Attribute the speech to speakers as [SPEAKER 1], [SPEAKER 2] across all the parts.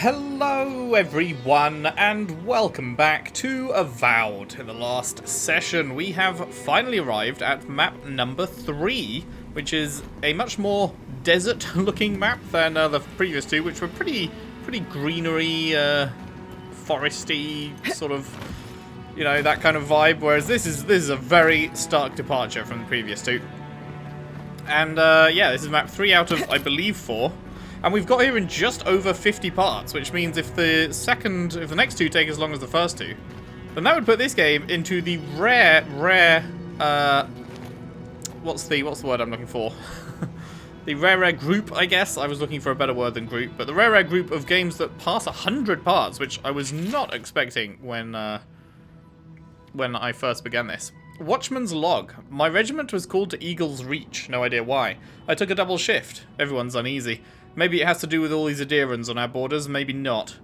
[SPEAKER 1] Hello everyone and welcome back to Avowed. In the last session we have finally arrived at map number 3, which is a much more desert looking map than the previous two, which were pretty greenery, foresty, sort of, you know, that kind of vibe, whereas this is a very stark departure from the previous two. And yeah, this is map 3 out of, I believe, 4. And we've got here in just over 50 parts, which means if the next two take as long as the first two, then that would put this game into the rare, what's the word I'm looking for? The rare group, I guess. I was looking for a better word than group, but the rare group of games that pass 100 parts, which I was not expecting when I first began this. Watchman's log. My regiment was called to Eagle's Reach. No idea why. I took a double shift. Everyone's uneasy. Maybe it has to do with all these Adirans on our borders, maybe not.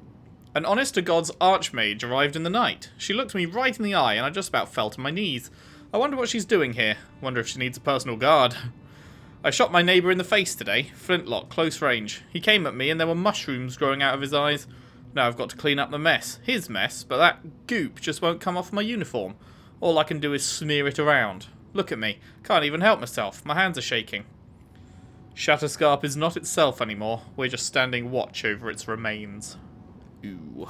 [SPEAKER 1] An honest-to-God's archmage arrived in the night. She looked me right in the eye, and I just about fell to my knees. I wonder what she's doing here. Wonder if she needs a personal guard. I shot my neighbour in the face today. Flintlock, close range. He came at me, and there were mushrooms growing out of his eyes. Now I've got to clean up the mess. His mess, but that goop just won't come off my uniform. All I can do is smear it around. Look at me. Can't even help myself. My hands are shaking. Shatterscarp is not itself anymore. We're just standing watch over its remains. Ooh.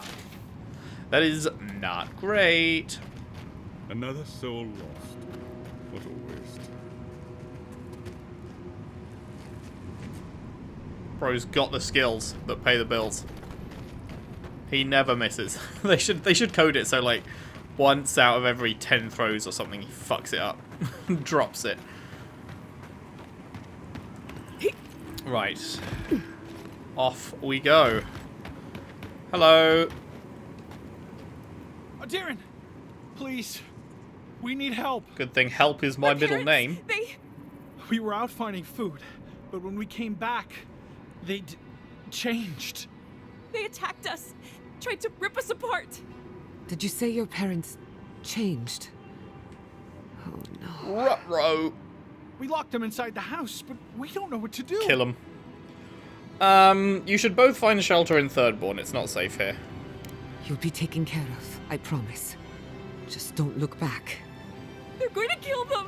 [SPEAKER 1] That is not great.
[SPEAKER 2] Another soul lost. What a waste.
[SPEAKER 1] Bro's got the skills that pay the bills. He never misses. They should code it so, like, once out of every 10 throws or something, he fucks it up. Drops it. Right. Off we go. Hello.
[SPEAKER 3] Darren, please. We need help.
[SPEAKER 1] Good thing help is my middle name.
[SPEAKER 3] We were out finding food, but when we came back, they'd changed.
[SPEAKER 4] They attacked us, tried to rip us apart.
[SPEAKER 5] Did you say your parents changed? Oh no.
[SPEAKER 1] Ruh-roh.
[SPEAKER 3] We locked them inside the house, but we don't know what to do.
[SPEAKER 1] Kill them. You should both find shelter in Thirdborn. It's not safe here.
[SPEAKER 5] You'll be taken care of, I promise. Just don't look back.
[SPEAKER 4] They're going to kill them.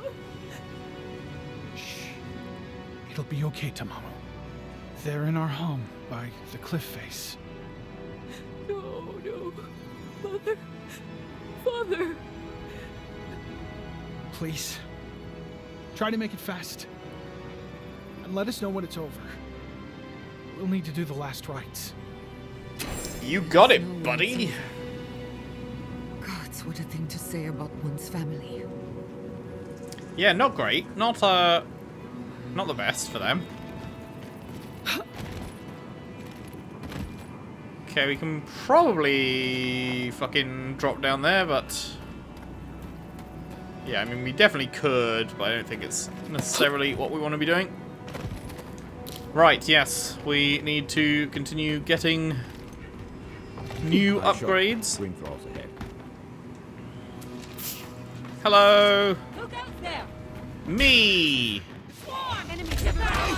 [SPEAKER 3] Shh. It'll be okay, Tamamo. They're in our home by the cliff face.
[SPEAKER 4] No. Father.
[SPEAKER 3] Please. Try to make it fast. And let us know when it's over. We'll need to do the last rites.
[SPEAKER 1] You got it, buddy.
[SPEAKER 5] Gods, what a thing to say about one's family.
[SPEAKER 1] Yeah, not great. Not the best for them. Okay, we can probably fucking drop down there, but yeah, I mean, we definitely could, but I don't think it's necessarily what we want to be doing. Right, yes, we need to continue getting new upgrades. Hello!
[SPEAKER 4] Look out there!
[SPEAKER 1] Me!
[SPEAKER 4] Enemies everywhere!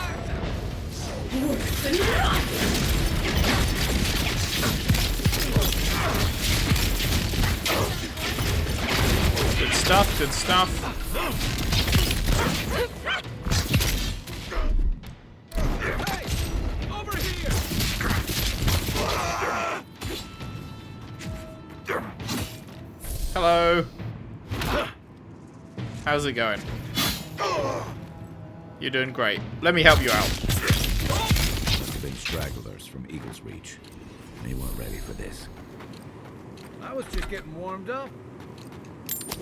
[SPEAKER 1] Good stuff, good stuff.
[SPEAKER 3] Hey! Over here!
[SPEAKER 1] Hello. How's it going? You're doing great. Let me help you out.
[SPEAKER 6] Been stragglers from Eagle's Reach. They weren't ready for this.
[SPEAKER 7] I was just getting warmed up.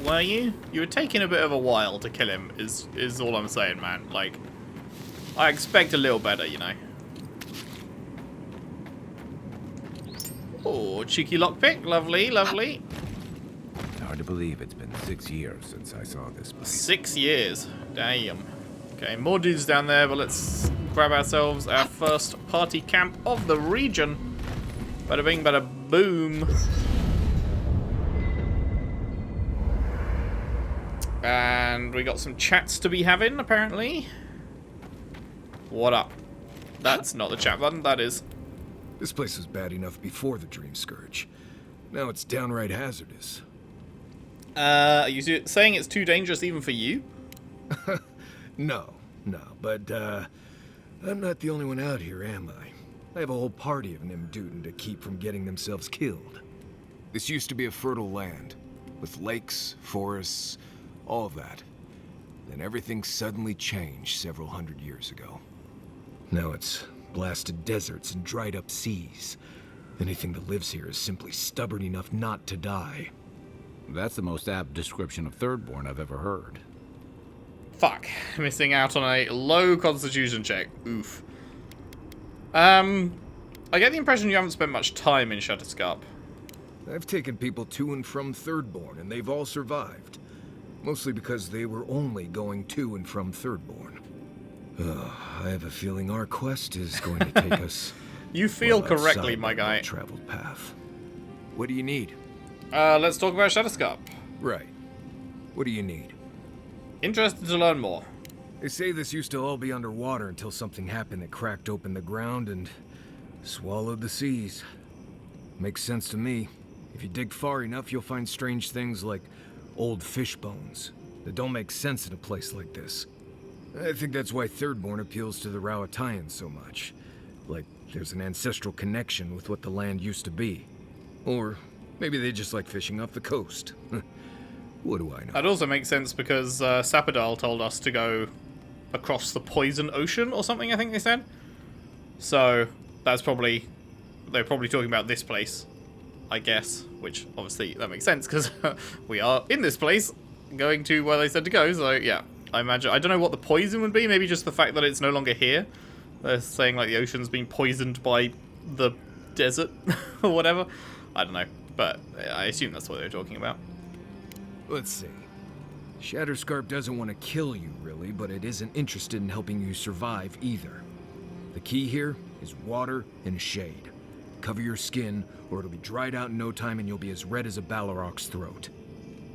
[SPEAKER 1] Were you? You were taking a bit of a while to kill him, is all I'm saying, man. Like, I expect a little better, you know. Oh, cheeky lockpick. Lovely, lovely.
[SPEAKER 6] Hard to believe it's been 6 years since I saw this place.
[SPEAKER 1] 6 years. Damn. Okay, more dudes down there, but let's grab ourselves our first party camp of the region. Bada bing, bada boom. And we got some chats to be having, apparently. What up? That's not the chat button, that is.
[SPEAKER 8] This place was bad enough before the Dream Scourge. Now it's downright hazardous.
[SPEAKER 1] Are you saying it's too dangerous even for you?
[SPEAKER 8] No, but I'm not the only one out here, am I? I have a whole party of Nimdutin to keep from getting themselves killed. This used to be a fertile land, with lakes, forests, all of that. Then everything suddenly changed several hundred years ago. Now it's blasted deserts and dried up seas. Anything that lives here is simply stubborn enough not to die.
[SPEAKER 6] That's the most apt description of Thirdborn I've ever heard.
[SPEAKER 1] Fuck. Missing out on a low constitution check. Oof. I get the impression you haven't spent much time in Shutterscarp.
[SPEAKER 8] I've taken people to and from Thirdborn, and they've all survived. Mostly because they were only going to and from Thirdborn. I have a feeling our quest is going to take us...
[SPEAKER 1] You feel
[SPEAKER 8] well,
[SPEAKER 1] correctly,
[SPEAKER 8] outside
[SPEAKER 1] my guy.
[SPEAKER 8] the traveled path. What do you need?
[SPEAKER 1] Let's talk about Shutterscarp.
[SPEAKER 8] Right. What do you need?
[SPEAKER 1] Interested to learn more.
[SPEAKER 8] They say this used to all be underwater until something happened that cracked open the ground and swallowed the seas. Makes sense to me. If you dig far enough, you'll find strange things like old fish bones that don't make sense in a place like this. I think that's why Thirdborn appeals to the Rowatayans so much. Like, there's an ancestral connection with what the land used to be. Or maybe they just like fishing off the coast. What do I know?
[SPEAKER 1] That also makes sense because Sapadal told us to go across the Poison Ocean or something, I think they said. So, that's probably... They're probably talking about this place, I guess. Which, obviously, that makes sense because we are in this place going to where they said to go. So, yeah, I imagine... I don't know what the poison would be. Maybe just the fact that it's no longer here. They're saying, like, the ocean's been poisoned by the desert or whatever. I don't know. But I assume that's what they're talking about.
[SPEAKER 8] Let's see. Shatterscarp doesn't want to kill you, really, but it isn't interested in helping you survive either. The key here is water and shade. Cover your skin, or it'll be dried out in no time and you'll be as red as a Balrog's throat.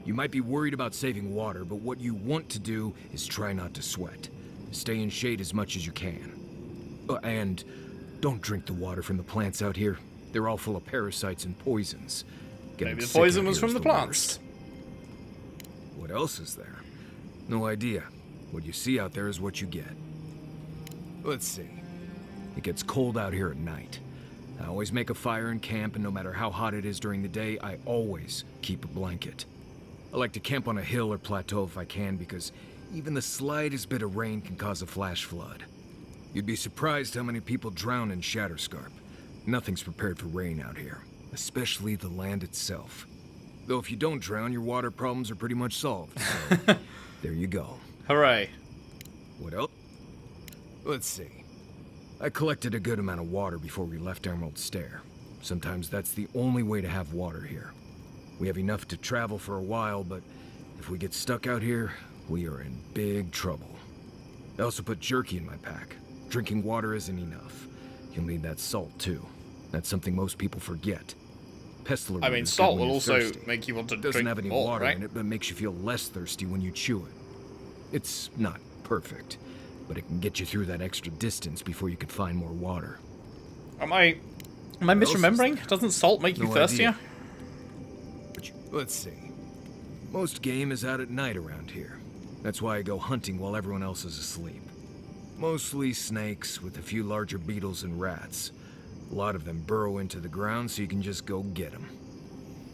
[SPEAKER 8] You might be worried about saving water, but what you want to do is try not to sweat. Stay in shade as much as you can. And don't drink the water from the plants out here. They're all full of parasites and poisons. Getting
[SPEAKER 1] Maybe the
[SPEAKER 8] sick
[SPEAKER 1] poison
[SPEAKER 8] out
[SPEAKER 1] was
[SPEAKER 8] here
[SPEAKER 1] from
[SPEAKER 8] is
[SPEAKER 1] the plants.
[SPEAKER 8] worst. What else is there? No idea. What you see out there is what you get. Let's see. It gets cold out here at night. I always make a fire in camp, and no matter how hot it is during the day, I always keep a blanket. I like to camp on a hill or plateau if I can, because even the slightest bit of rain can cause a flash flood. You'd be surprised how many people drown in Shatterscarp. Nothing's prepared for rain out here, especially the land itself. Though if you don't drown, your water problems are pretty much solved, so there you go.
[SPEAKER 1] Hooray.
[SPEAKER 8] What else? Let's see. I collected a good amount of water before we left Emerald Stair. Sometimes that's the only way to have water here. We have enough to travel for a while, but if we get stuck out here, we are in big trouble. I also put jerky in my pack. Drinking water isn't enough. You'll need that salt, too. That's something most people forget.
[SPEAKER 1] I mean, salt will also make you want to
[SPEAKER 8] doesn't
[SPEAKER 1] drink
[SPEAKER 8] have any
[SPEAKER 1] more,
[SPEAKER 8] water
[SPEAKER 1] right?
[SPEAKER 8] in it, but makes you feel less thirsty when you chew it. It's not perfect, but it can get you through that extra distance before you can find more water.
[SPEAKER 1] Am I misremembering? Doesn't salt make you
[SPEAKER 8] No
[SPEAKER 1] thirstier?
[SPEAKER 8] idea. Let's see. Most game is out at night around here. That's why I go hunting while everyone else is asleep. Mostly snakes, with a few larger beetles and rats. A lot of them burrow into the ground, so you can just go get them.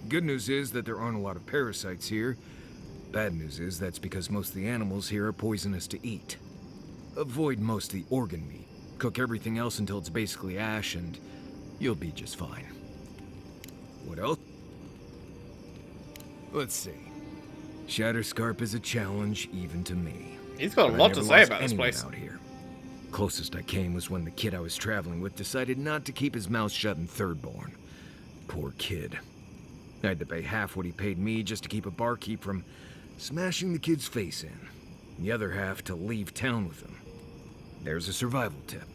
[SPEAKER 8] Good news is that there aren't a lot of parasites here. Bad news is that's because most of the animals here are poisonous to eat. Avoid most of the organ meat. Cook everything else until it's basically ash, and you'll be just fine. What else? Let's see. Shatterscarp is a challenge even to me.
[SPEAKER 1] He's got a
[SPEAKER 8] But I
[SPEAKER 1] lot to
[SPEAKER 8] never
[SPEAKER 1] say
[SPEAKER 8] lost
[SPEAKER 1] about this
[SPEAKER 8] anyone
[SPEAKER 1] place.
[SPEAKER 8] out here. Closest I came was when the kid I was traveling with decided not to keep his mouth shut in Thirdborn. Poor kid. I had to pay half what he paid me just to keep a barkeep from smashing the kid's face in. And the other half to leave town with him. There's a survival tip.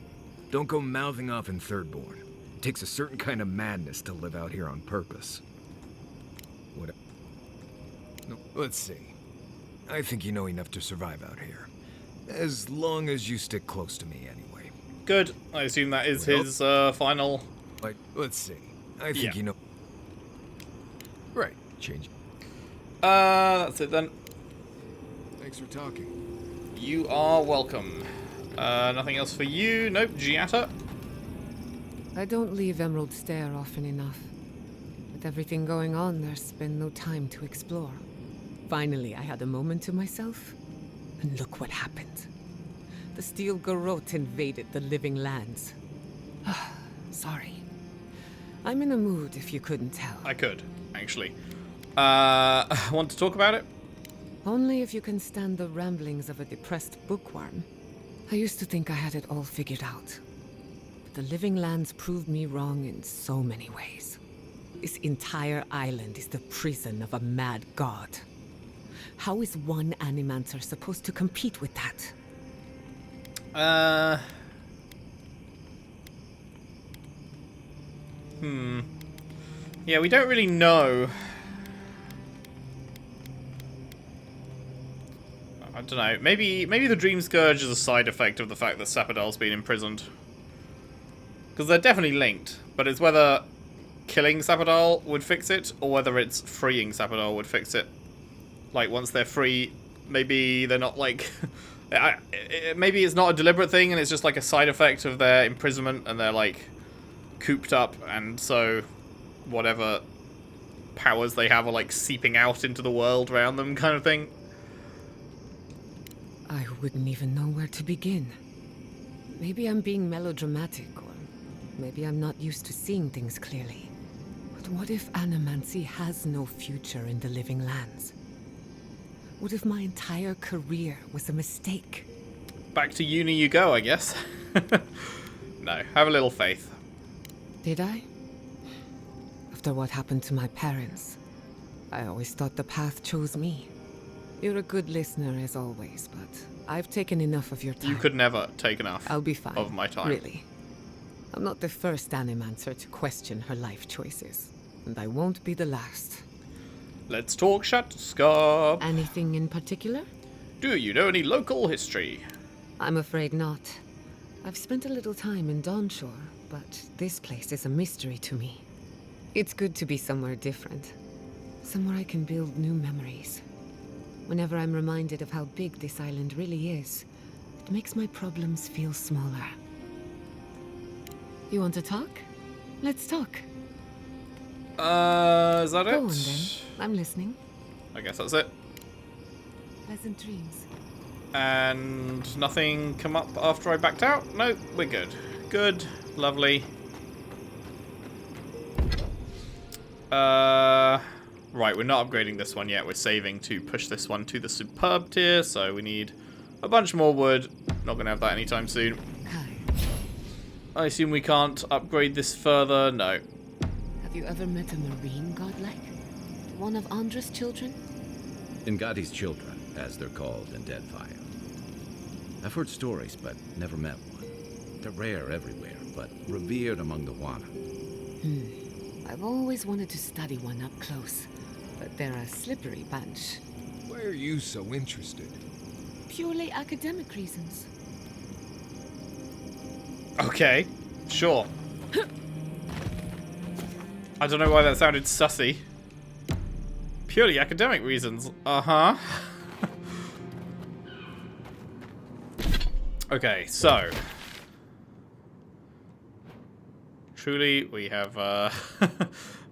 [SPEAKER 8] Don't go mouthing off in Thirdborn. It takes a certain kind of madness to live out here on purpose. What? No, let's see. I think you know enough to survive out here. As long as you stick close to me, anyway.
[SPEAKER 1] Good. I assume that is
[SPEAKER 8] Well-
[SPEAKER 1] his final
[SPEAKER 8] Let's see. I think
[SPEAKER 1] Yeah.
[SPEAKER 8] you know. Right. Change.
[SPEAKER 1] That's it then.
[SPEAKER 8] Thanks for talking.
[SPEAKER 1] You are welcome. Nothing else for you? Nope, Giatta.
[SPEAKER 5] I don't leave Emerald Stair often enough. With everything going on, there's been no time to explore. Finally, I had a moment to myself, and look what happened. The Steel Garrote invaded the Living Lands. Sorry. I'm in a mood, if you couldn't tell.
[SPEAKER 1] I could, actually. Want to talk about it?
[SPEAKER 5] Only if you can stand the ramblings of a depressed bookworm. I used to think I had it all figured out. But the Living Lands proved me wrong in so many ways. This entire island is the prison of a mad god. How is one Animancer supposed to compete with that?
[SPEAKER 1] Yeah, we don't really know. I don't know. Maybe the Dream Scourge is a side effect of the fact that Sapodal's been imprisoned. Because they're definitely linked, but it's whether killing Sapodal would fix it, or whether it's freeing Sapodal would fix it. Like, once they're free, maybe they're not, like... maybe it's not a deliberate thing, and it's just, like, a side effect of their imprisonment, and they're, like, cooped up, and so whatever powers they have are, like, seeping out into the world around them, kind of thing.
[SPEAKER 5] I wouldn't even know where to begin. Maybe I'm being melodramatic, or maybe I'm not used to seeing things clearly. But what if Animancy has no future in the Living Lands? What if my entire career was a mistake?
[SPEAKER 1] Back to uni you go, I guess. No, have a little faith.
[SPEAKER 5] Did I? After what happened to my parents, I always thought the path chose me. You're a good listener as always, but I've taken enough of your time.
[SPEAKER 1] You could never take enough
[SPEAKER 5] I'll be fine.
[SPEAKER 1] of my time.
[SPEAKER 5] Really. I'm not the first Animancer to question her life choices, and I won't be the last.
[SPEAKER 1] Let's talk Shutterscope.
[SPEAKER 5] Anything in particular?
[SPEAKER 1] Do you know any local history?
[SPEAKER 5] I'm afraid not. I've spent a little time in Dawnshore, but this place is a mystery to me. It's good to be somewhere different. Somewhere I can build new memories. Whenever I'm reminded of how big this island really is, it makes my problems feel smaller. You want to talk? Let's talk.
[SPEAKER 1] Is that it?
[SPEAKER 5] Go on then. I'm listening.
[SPEAKER 1] I guess that's it.
[SPEAKER 5] Pleasant dreams.
[SPEAKER 1] And nothing come up after I backed out? No, we're good. Good. Lovely. Right, we're not upgrading this one yet. We're saving to push this one to the superb tier, so we need a bunch more wood. Not going to have that anytime soon. I assume we can't upgrade this further? No.
[SPEAKER 5] Have you ever met a marine godlike? One of Andra's children?
[SPEAKER 6] Ingati's children, as they're called in Deadfire. I've heard stories, but never met one. They're rare everywhere, but revered among the Wana.
[SPEAKER 5] I've always wanted to study one up close, but they're a slippery bunch.
[SPEAKER 8] Why are you so interested?
[SPEAKER 5] Purely academic reasons.
[SPEAKER 1] Okay, sure. I don't know why that sounded sussy. Purely academic reasons. Uh-huh. Okay, so. Truly, we have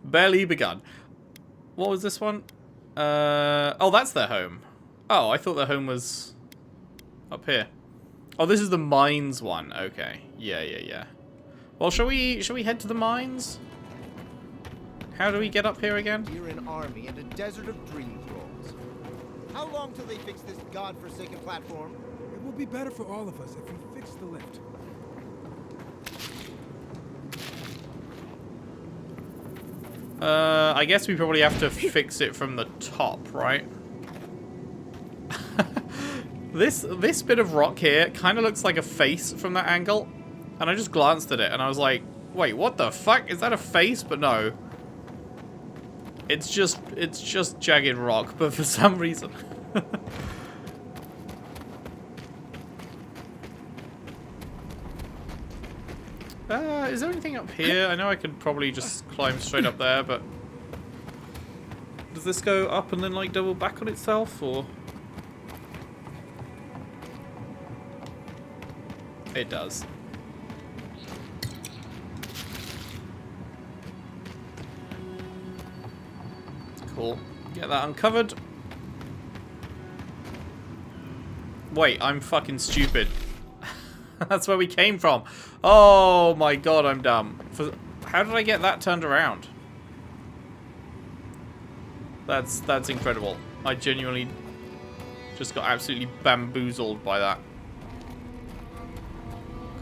[SPEAKER 1] barely begun. What was this one? Oh, that's their home. Oh, I thought their home was up here. Oh, this is the mines one. Okay. Yeah. Well, shall we head to the mines? How do we get up here again?
[SPEAKER 9] We're an army and a desert of dream trolls. How long till they fix this godforsaken platform?
[SPEAKER 10] It will be better for all of us if we fix the lift.
[SPEAKER 1] I guess we probably have to fix it from the top, right? This bit of rock here kind of looks like a face from that angle. And I just glanced at it and I was like, wait, what the fuck? Is that a face? But no. It's just jagged rock, but for some reason. Is there anything up here? I know I could probably just climb straight up there, but... Does this go up and then, like, double back on itself, or...? It does. Cool. Get that uncovered. Wait, I'm fucking stupid. That's where we came from. Oh my god, I'm dumb. How did I get that turned around? That's incredible. I genuinely just got absolutely bamboozled by that.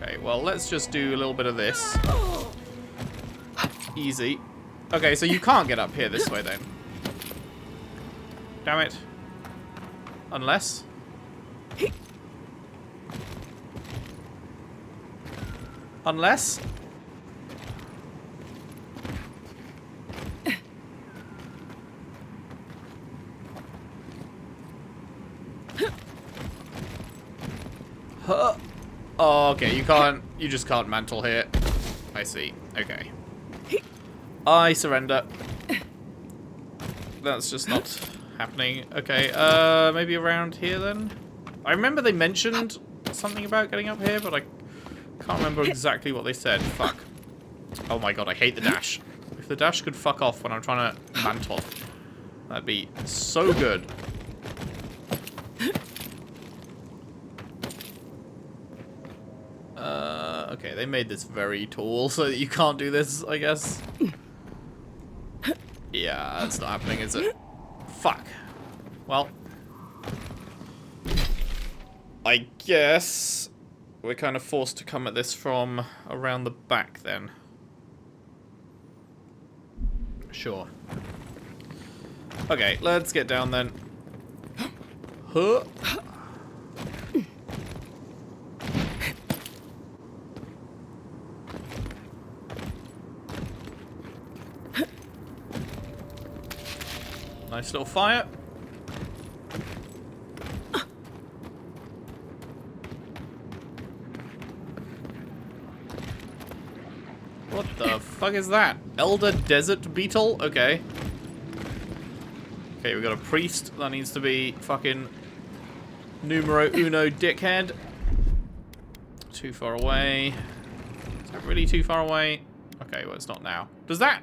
[SPEAKER 1] Okay, well, let's just do a little bit of this. Easy. Okay, so you can't get up here this way then. Damn it. Unless... Unless... Huh. Oh, okay, you just can't mantle here. I see. Okay. I surrender. That's just not happening. Okay, maybe around here then? I remember they mentioned something about getting up here, but I can't remember exactly what they said. Fuck. Oh my god, I hate the dash. If the dash could fuck off when I'm trying to mantle, that'd be so good. Okay, they made this very tall so that you can't do this, I guess. Yeah, that's not happening, is it? Fuck. Well. I guess we're kind of forced to come at this from around the back then. Sure. Okay, let's get down then. Huh. Nice little fire. What the fuck is that? Elder Desert Beetle? Okay. Okay, we got a priest. That needs to be fucking numero uno dickhead. Too far away. Is that really too far away? Okay, well, it's not now. Is that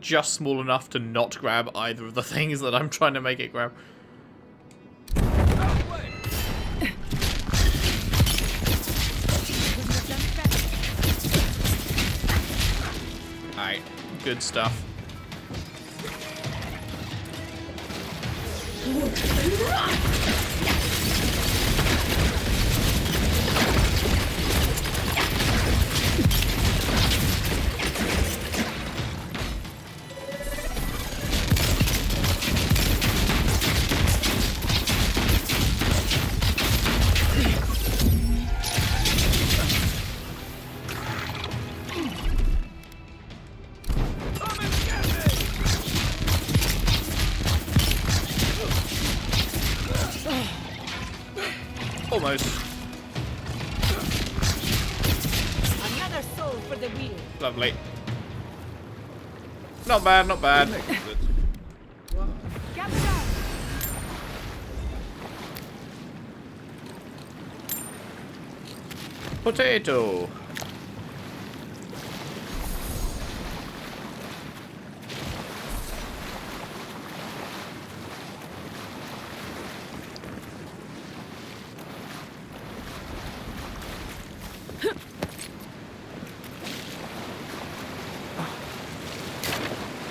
[SPEAKER 1] just small enough to not grab either of the things that I'm trying to make it grab? Alright, good stuff. Almost.
[SPEAKER 4] Another soul for the wheel.
[SPEAKER 1] Lovely. Not bad, not bad.
[SPEAKER 4] Gather down.
[SPEAKER 1] Potato.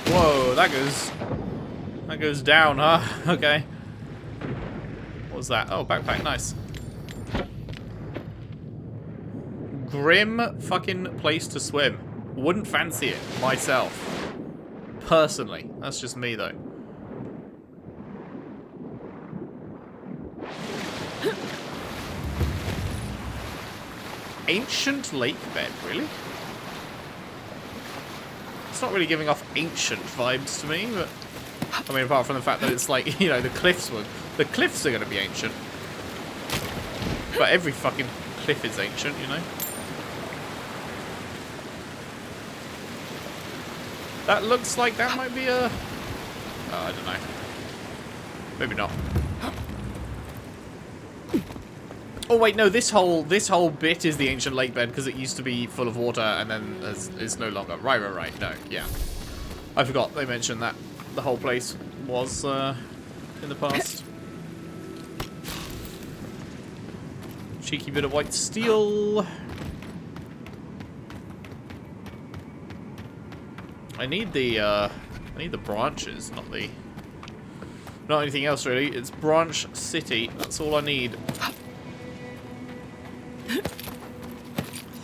[SPEAKER 1] Whoa, that goes down, huh? Okay. What was that? Oh, backpack, nice. Grim fucking place to swim. Wouldn't fancy it myself. Personally. That's just me though. Ancient Lakebed, really? It's not really giving off ancient vibes to me, but I mean, apart from the fact that it's like, you know, the cliffs are going to be ancient. But every fucking cliff is ancient, you know. That looks like that might be a... Oh, I don't know. Maybe not. Oh wait, no. This whole bit is the ancient lake bed because it used to be full of water and then is no longer. Right. No, yeah. I forgot they mentioned that the whole place was in the past. Cheeky bit of white steel. I need the branches, not anything else really. It's Branch City. That's all I need.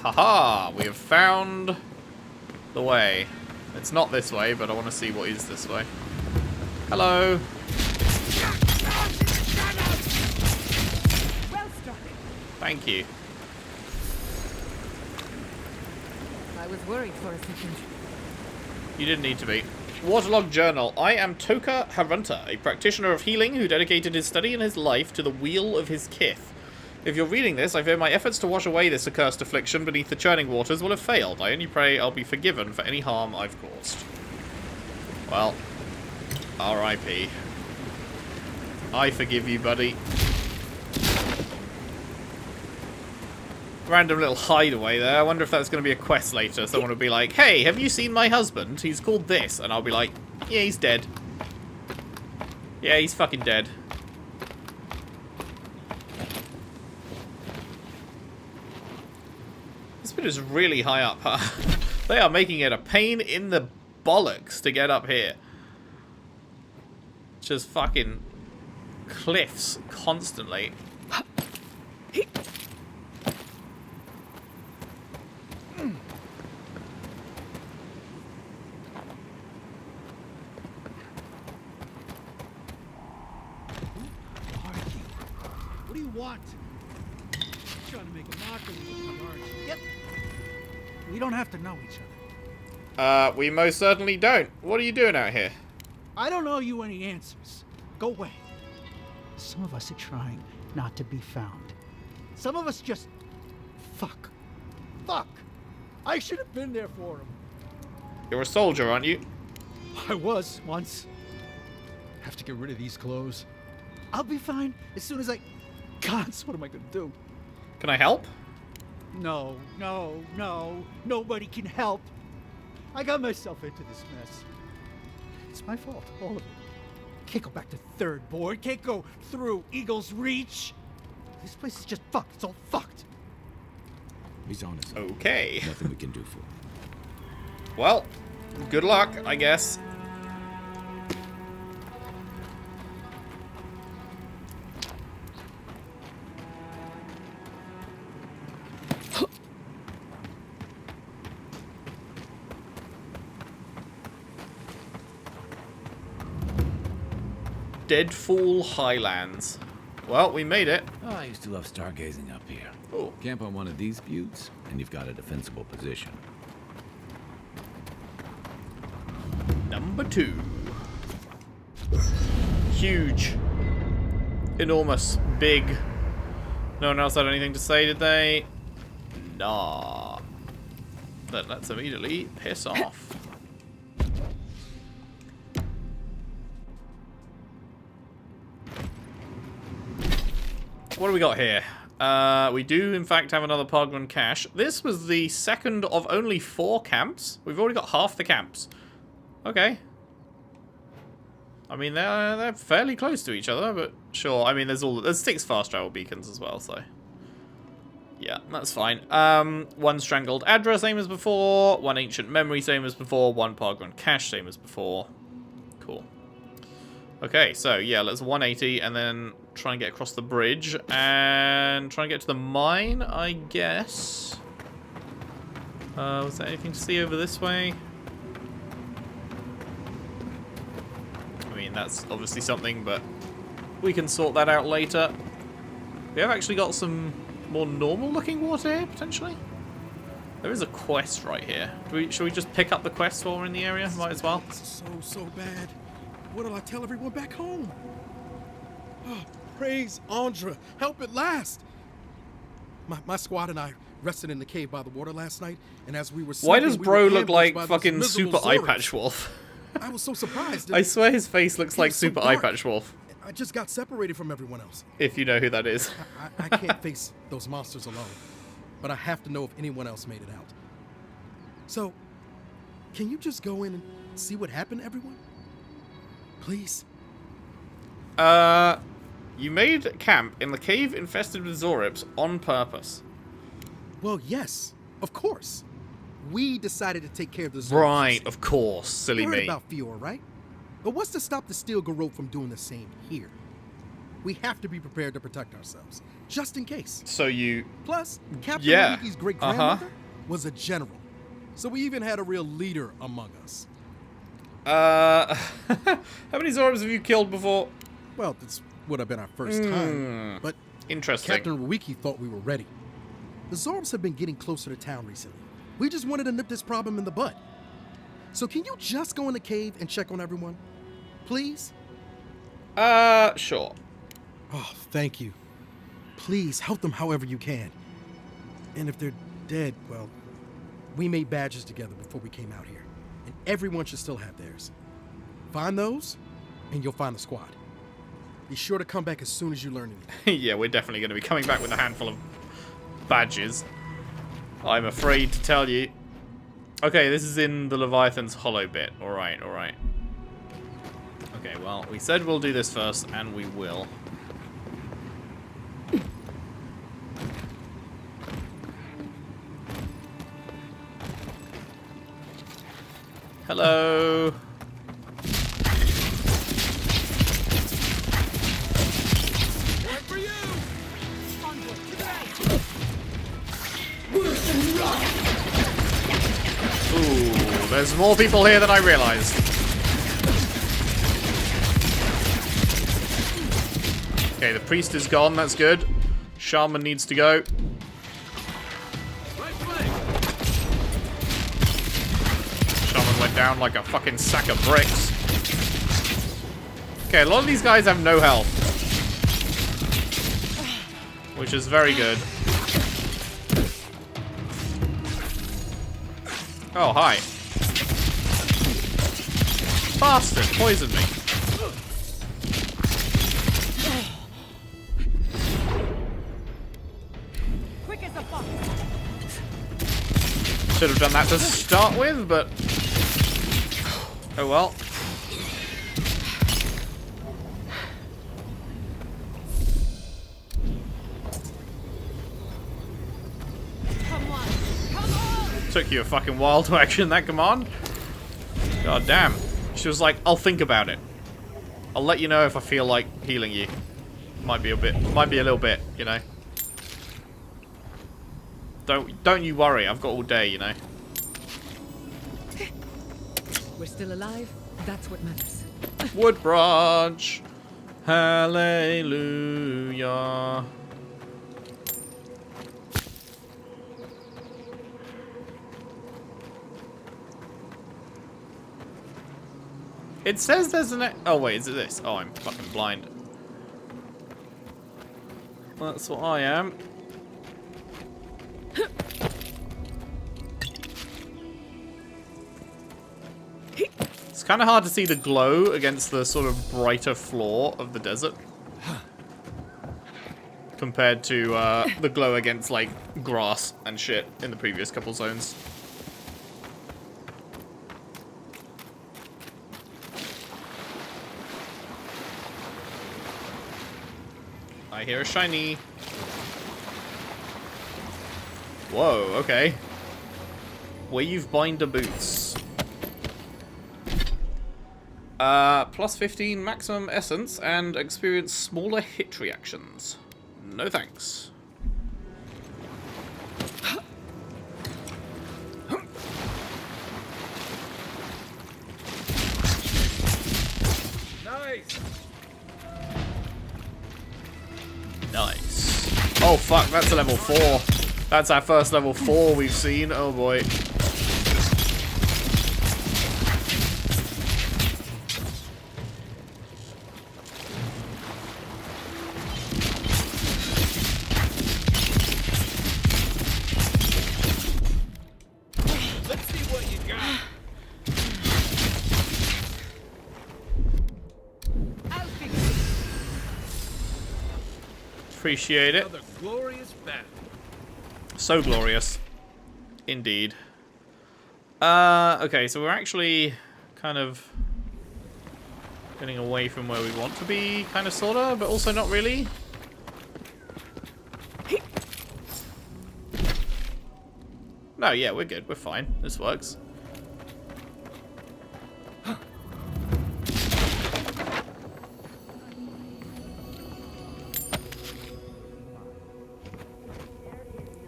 [SPEAKER 1] Haha! We have found the way. It's not this way, but I want to see what is this way. Hello.
[SPEAKER 4] Well struck.
[SPEAKER 1] Thank you.
[SPEAKER 5] I was worried for a second.
[SPEAKER 1] You didn't need to be. Waterlogged Journal. I am Toka Harunta, a practitioner of healing who dedicated his study and his life to the weal of his kith. If you're reading this, I fear my efforts to wash away this accursed affliction beneath the churning waters will have failed. I only pray I'll be forgiven for any harm I've caused. Well, R.I.P. I forgive you, buddy. Random little hideaway there. I wonder if that's going to be a quest later. Someone will be like, hey, have you seen my husband? He's called this. And I'll be like, yeah, he's dead. Yeah, he's fucking dead. This bit is really high up, huh? They are making it a pain in the bollocks to get up here. Just fucking cliffs constantly.
[SPEAKER 10] What do you want? Trying to make a mockery of me, aren't you? Yep. We don't have to know each other.
[SPEAKER 1] We most certainly don't. What are you doing out here?
[SPEAKER 10] I don't owe you any answers. Go away. Some of us are trying not to be found. Some of us just... Fuck. I should have been there for him.
[SPEAKER 1] You're a soldier, aren't you?
[SPEAKER 10] I was, once. Have to get rid of these clothes. I'll be fine as soon as I... Gods, what am I gonna do?
[SPEAKER 1] Can I help?
[SPEAKER 10] No. Nobody can help. I got myself into this mess. It's my fault, all of it. Can't go back to third board. Can't go through Eagle's Reach. This place is just fucked. It's all fucked.
[SPEAKER 6] He's on his own.
[SPEAKER 1] Okay.
[SPEAKER 6] Nothing we can do for him.
[SPEAKER 1] Well, good luck, I guess. Deadfall Highlands. Well, we made it.
[SPEAKER 6] Oh, I used to love stargazing up here.
[SPEAKER 1] Oh.
[SPEAKER 6] Camp on one of these buttes, and you've got a defensible position.
[SPEAKER 1] Number 2. Huge. Enormous. Big. No one else had anything to say, did they? Nah. Then let's immediately piss off. What do we got here? We do, in fact, have another Pargman cache. This was the second of only 4 camps. We've already got half the camps. Okay. I mean, they're fairly close to each other, but sure. I mean, there's 6 fast travel beacons as well, so yeah, that's fine. 1 strangled Adra, same as before. 1 ancient memory, same as before. 1 Pargman cache, same as before. Cool. Okay, so yeah, let's 180 and then try and get across the bridge and try and get to the mine, I guess. Was there anything to see over this way? I mean, that's obviously something, but we can sort that out later. We have actually got some more normal-looking water here, potentially. There is a quest right here. Should we just pick up the quest while we're in the area? Might as well.
[SPEAKER 10] This is so bad. What'll I tell everyone back home? Oh, praise Andra. Help at last. My squad and I,
[SPEAKER 11] rested in the cave by the water last night, and as we were
[SPEAKER 1] Why
[SPEAKER 11] sleeping,
[SPEAKER 1] does
[SPEAKER 11] we
[SPEAKER 1] bro
[SPEAKER 11] were
[SPEAKER 1] look like
[SPEAKER 11] ambushed by
[SPEAKER 1] fucking
[SPEAKER 11] those
[SPEAKER 1] Super
[SPEAKER 11] miserable
[SPEAKER 1] Eye
[SPEAKER 11] Zords.
[SPEAKER 1] Patch Wolf?
[SPEAKER 11] I was so surprised.
[SPEAKER 1] I swear his face looks
[SPEAKER 11] It
[SPEAKER 1] like
[SPEAKER 11] was so
[SPEAKER 1] Super Eye
[SPEAKER 11] dark.
[SPEAKER 1] Patch Wolf.
[SPEAKER 11] I just got separated from everyone else.
[SPEAKER 1] If you know who that is.
[SPEAKER 11] I can't face those monsters alone, but I have to know if anyone else made it out. So, can you just go in and see what happened to everyone? Please?
[SPEAKER 1] You made camp in the cave infested with Zorips on purpose.
[SPEAKER 11] Well, yes, of course. We decided to take care of the Zords.
[SPEAKER 1] Right, of course, silly
[SPEAKER 11] You heard
[SPEAKER 1] me.
[SPEAKER 11] about Fiora, right? But what's to stop the Steel Garrote from doing the same here? We have to be prepared to protect ourselves, just in case.
[SPEAKER 1] So you...
[SPEAKER 11] Plus, Captain
[SPEAKER 1] Yeah.
[SPEAKER 11] Riki's great-grandmother was a general, so we even had a real leader among us.
[SPEAKER 1] How many Zorips have you killed before?
[SPEAKER 11] Well, this would have been our first time, but
[SPEAKER 1] Interesting.
[SPEAKER 11] Captain Ruiki thought we were ready. The Zorbs have been getting closer to town recently. We just wanted to nip this problem in the bud. So can you just go in the cave and check on everyone? Please?
[SPEAKER 1] Sure.
[SPEAKER 11] Oh, thank you. Please help them however you can. And if they're dead, well, we made badges together before we came out here. And everyone should still have theirs. Find those, and you'll find the squad. Be sure to come back as soon as you learn anything.
[SPEAKER 1] Yeah, we're definitely going to be coming back with a handful of badges. I'm afraid to tell you. Okay, this is in the Leviathan's hollow bit. Alright, alright. Okay, well, we said we'll do this first, and we will. Hello. Ooh, there's more people here than I realized. Okay, the priest is gone, that's good. Shaman needs to go. Shaman went down like a fucking sack of bricks. Okay, a lot of these guys have no health. Which is very good. Oh, hi. Bastard, poisoned me.
[SPEAKER 4] Quick as a fox.
[SPEAKER 1] Should have done that to start with, but... Oh well.
[SPEAKER 4] Come on. Come on.
[SPEAKER 1] Took you a fucking while to action that command. God damn. She was like, I'll think about it. I'll let you know if I feel like healing you. Might be a little bit, you know. Don't you worry, I've got all day, you know.
[SPEAKER 5] We're still alive. That's what matters.
[SPEAKER 1] Wood branch. Hallelujah. It says there's an... Oh, wait, is it this? Oh, I'm fucking blind. That's what I am. It's kind of hard to see the glow against the sort of brighter floor of the desert. Compared to the glow against, like, grass and shit in the previous couple zones. I hear a shiny. Whoa, okay. Wave binder boots. Plus 15 maximum essence and experience smaller hit reactions. No thanks.
[SPEAKER 7] Nice.
[SPEAKER 1] Nice. Oh fuck, that's a level 4. That's our first level 4 we've seen. Oh boy. Appreciate it.
[SPEAKER 6] Another glorious battle.
[SPEAKER 1] So glorious. Indeed. Okay, so we're actually kind of getting away from where we want to be, kind of, sorta, but also not really. No, yeah, we're good. We're fine. This works.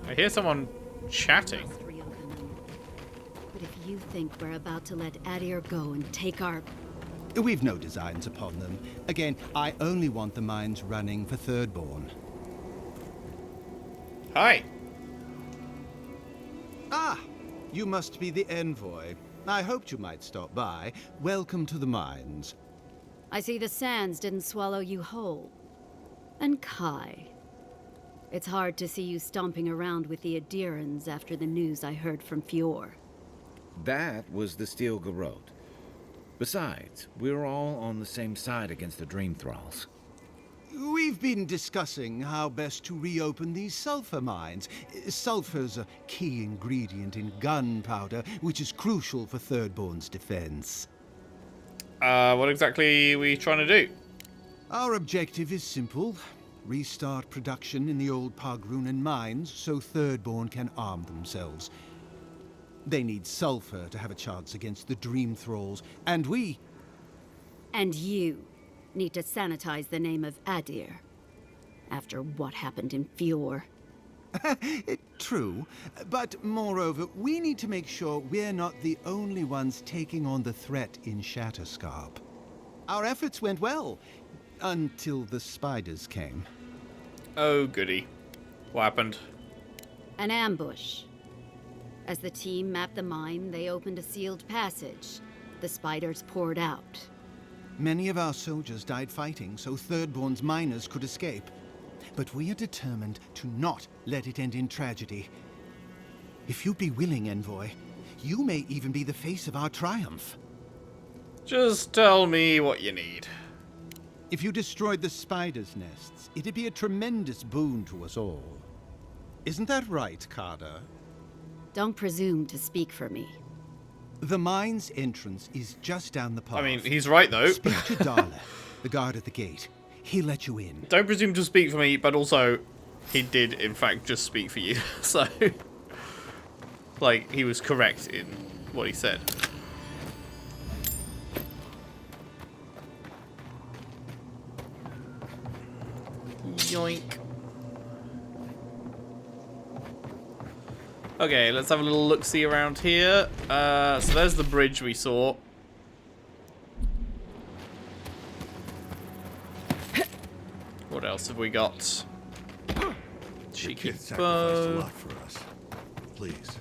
[SPEAKER 1] I hear someone chatting.
[SPEAKER 12] But if you think we're about to let Adir go and take our...
[SPEAKER 9] We've no designs upon them. Again, I only want the mines running for Thirdborn.
[SPEAKER 1] Hi.
[SPEAKER 9] Ah, you must be the envoy. I hoped you might stop by. Welcome to the mines.
[SPEAKER 12] I see the sands didn't swallow you whole. And Kai. It's hard to see you stomping around with the Adirans after the news I heard from Fior.
[SPEAKER 6] That was the Steel Garrote. Besides, we're all on the same side against the Dream Thralls.
[SPEAKER 9] We've been discussing how best to reopen these sulfur mines. Sulfur's a key ingredient in gunpowder, which is crucial for Thirdborn's defense.
[SPEAKER 1] What exactly are we trying to do?
[SPEAKER 9] Our objective is simple. Restart production in the old Pogrunan mines so Thirdborn can arm themselves. They need sulfur to have a chance against the Dream Thralls, and we...
[SPEAKER 12] And you need to sanitize the name of Adir. After what happened in Fior.
[SPEAKER 9] True, but moreover, we need to make sure we're not the only ones taking on the threat in Shatterscarp. Our efforts went well, until the spiders came.
[SPEAKER 1] Oh, goody. What happened?
[SPEAKER 12] An ambush. As the team mapped the mine, they opened a sealed passage. The spiders poured out.
[SPEAKER 9] Many of our soldiers died fighting so Thirdborn's miners could escape. But we are determined to not let it end in tragedy. If you'd be willing, Envoy, you may even be the face of our triumph.
[SPEAKER 1] Just tell me what you need.
[SPEAKER 9] If you destroyed the spiders' nests, it'd be a tremendous boon to us all. Isn't that right, Carter?
[SPEAKER 12] Don't presume to speak for me.
[SPEAKER 9] The mine's entrance is just down the path.
[SPEAKER 1] I mean, he's right, though.
[SPEAKER 9] Speak to Darla, the guard at the gate. He'll let you in.
[SPEAKER 1] Don't presume to speak for me, but also, he did, in fact, just speak for you. So, like, he was correct in what he said. Yoink. Okay, let's have a little look-see around here. So there's the bridge we saw. What else have we got? Cheeky
[SPEAKER 13] sacrificed a
[SPEAKER 1] bow.
[SPEAKER 13] lot for us. Please,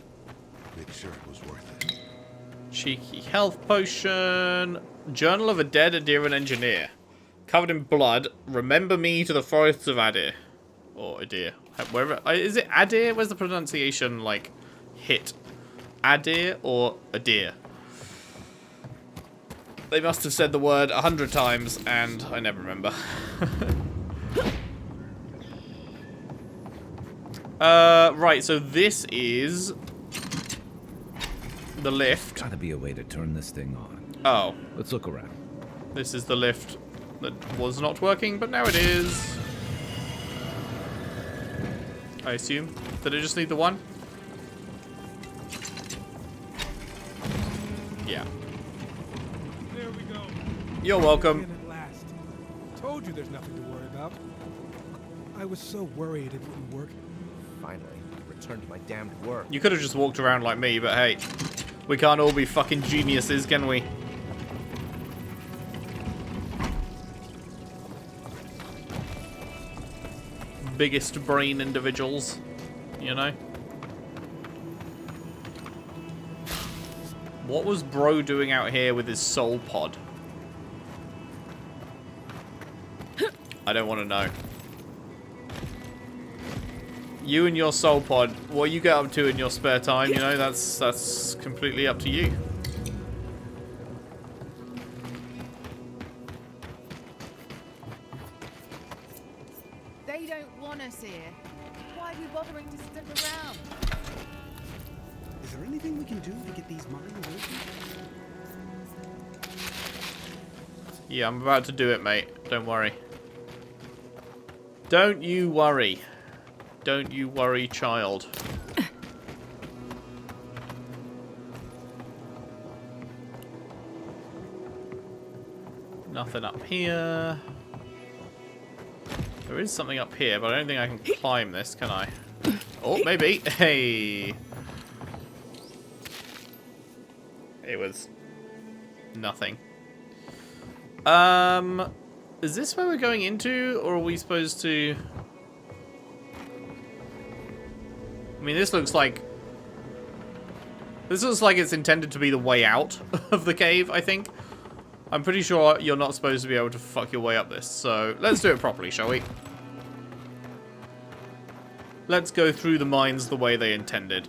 [SPEAKER 13] make sure it was worth it.
[SPEAKER 1] Cheeky health potion. Journal of a dead Adiran engineer. Covered in blood. Remember me to the forests of Adir. Or Adir. Wherever. Is it Adir? Where's the pronunciation, like, hit? Adir or Adir? They must have said the word 100 times, and I never remember. Right, so this is the lift.
[SPEAKER 6] Gotta be a way to turn this thing on.
[SPEAKER 1] Oh.
[SPEAKER 6] Let's look around.
[SPEAKER 1] This is the lift that was not working, but now it is. I assume. Did it just need the one? Yeah.
[SPEAKER 3] There we go.
[SPEAKER 1] You're welcome.
[SPEAKER 3] At last. Told you there's nothing to worry about. I was so worried it wouldn't work.
[SPEAKER 14] Finally, returned to my damned work.
[SPEAKER 1] You could have just walked around like me, but hey, we can't all be fucking geniuses, can we? Biggest brain individuals, you know? What was bro doing out here with his soul pod? I don't want to know. You and your soul pod, what you get up to in your spare time, you know, that's completely up to you.
[SPEAKER 15] They we don't want us here, why are we bothering to stick around?
[SPEAKER 11] Is there anything we can do to get these mines open?
[SPEAKER 1] Yeah, I'm about to do it, mate. Don't worry. Don't you worry. Don't you worry, child. Nothing up here. There is something up here, but I don't think I can climb this, can I? Oh, maybe. Hey. It was nothing. Is this where we're going into, or are we supposed to... I mean, this looks like it's intended to be the way out of the cave, I think. I'm pretty sure you're not supposed to be able to fuck your way up this, so let's do it properly, shall we? Let's go through the mines the way they intended.